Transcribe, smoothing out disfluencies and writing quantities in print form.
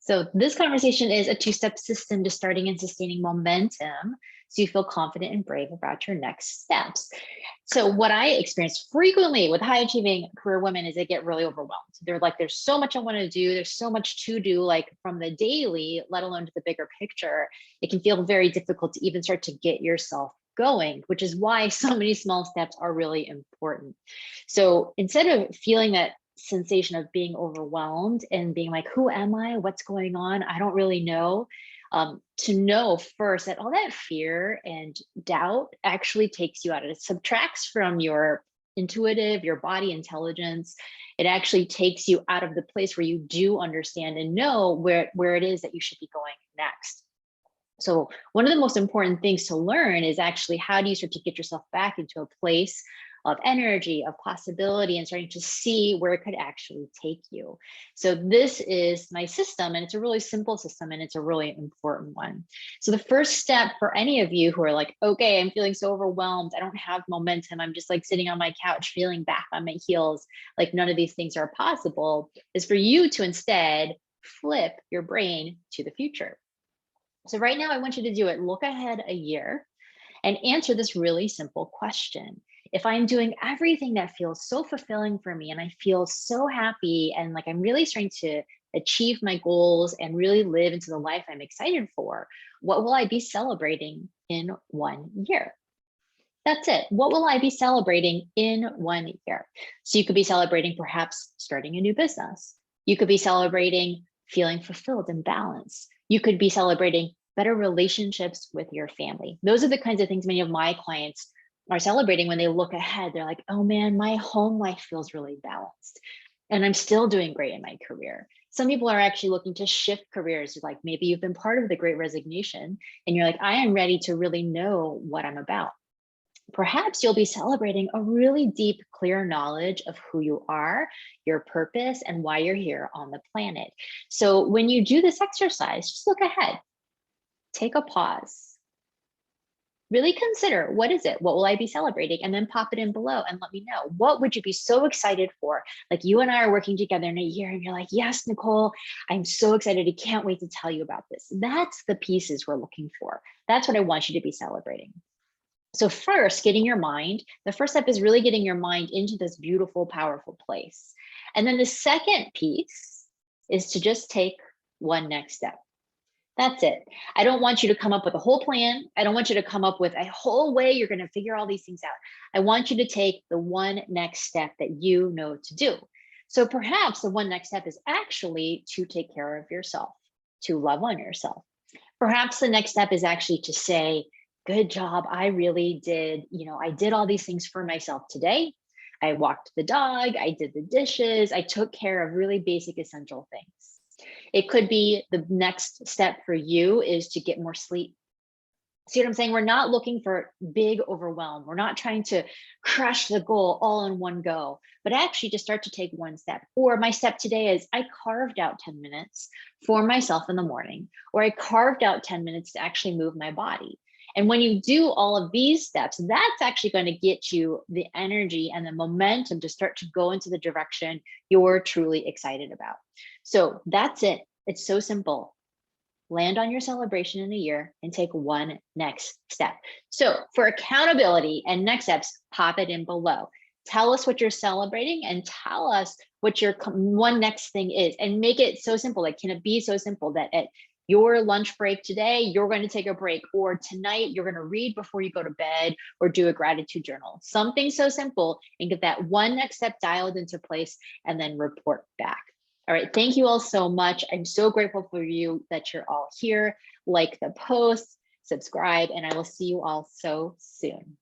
So this conversation is a two-step system to starting and sustaining momentum so you feel confident and brave about your next steps. So what I experience frequently with high achieving career women is they get really overwhelmed. They're like, there's so much I want to do. There's so much to do, like from the daily, let alone to the bigger picture. It can feel very difficult to even start to get yourself going, which is why so many small steps are really important. So instead of feeling that sensation of being overwhelmed and being like, who am I? What's going on? I don't really know. To know first that all that fear and doubt actually takes you out. It subtracts from your intuitive, your body intelligence. It actually takes you out of the place where you do understand and know where it is that you should be going next. So one of the most important things to learn is actually how do you start to get yourself back into a place of energy, of possibility, and starting to see where it could actually take you. So this is my system, and it's a really simple system, and it's a really important one. So the first step for any of you who are like, okay, I'm feeling so overwhelmed, I don't have momentum, I'm just like sitting on my couch feeling back on my heels, like none of these things are possible, is for you to instead flip your brain to the future. So right now, I want you to do it. Look ahead a year and answer this really simple question. If I'm doing everything that feels so fulfilling for me and I feel so happy and like I'm really starting to achieve my goals and really live into the life I'm excited for, what will I be celebrating in 1 year? That's it. What will I be celebrating in 1 year? So you could be celebrating perhaps starting a new business. You could be celebrating feeling fulfilled and balanced. You could be celebrating better relationships with your family. Those are the kinds of things many of my clients are celebrating when they look ahead. They're like, oh man, my home life feels really balanced and I'm still doing great in my career. Some people are actually looking to shift careers. Like maybe you've been part of the Great Resignation and you're like, I am ready to really know what I'm about. Perhaps you'll be celebrating a really deep, clear knowledge of who you are, your purpose, and why you're here on the planet. So when you do this exercise, just look ahead, take a pause, really consider, what is it? What will I be celebrating? And then pop it in below and let me know. What would you be so excited for? Like you and I are working together in a year and you're like, yes, Nicole, I'm so excited. I can't wait to tell you about this. That's the pieces we're looking for. That's what I want you to be celebrating. So first, getting your mind, the first step is really getting your mind into this beautiful, powerful place. And then the second piece is to just take one next step. That's it. I don't want you to come up with a whole plan. I don't want you to come up with a whole way you're going to figure all these things out. I want you to take the one next step that you know to do. So perhaps the one next step is actually to take care of yourself, to love on yourself. Perhaps the next step is actually to say, good job. I really did, I did all these things for myself today. I walked the dog, I did the dishes, I took care of really basic essential things. It could be the next step for you is to get more sleep. See what I'm saying? We're not looking for big overwhelm. We're not trying to crush the goal all in one go, but actually to start to take one step. Or my step today is I carved out 10 minutes for myself in the morning, or I carved out 10 minutes to actually move my body. And when you do all of these steps, that's actually going to get you the energy and the momentum to start to go into the direction you're truly excited about. So that's it. It's so simple. Land on your celebration in a year and take one next step. So for accountability and next steps, pop it in below. Tell us what you're celebrating and tell us what your one next thing is, and make it so simple. Like, can it be so simple that at your lunch break today, you're going to take a break, or tonight you're going to read before you go to bed, or do a gratitude journal, something so simple, and get that one next step dialed into place and then report back. All right, thank you all so much. I'm so grateful for you that you're all here. Like the post, subscribe, and I will see you all so soon.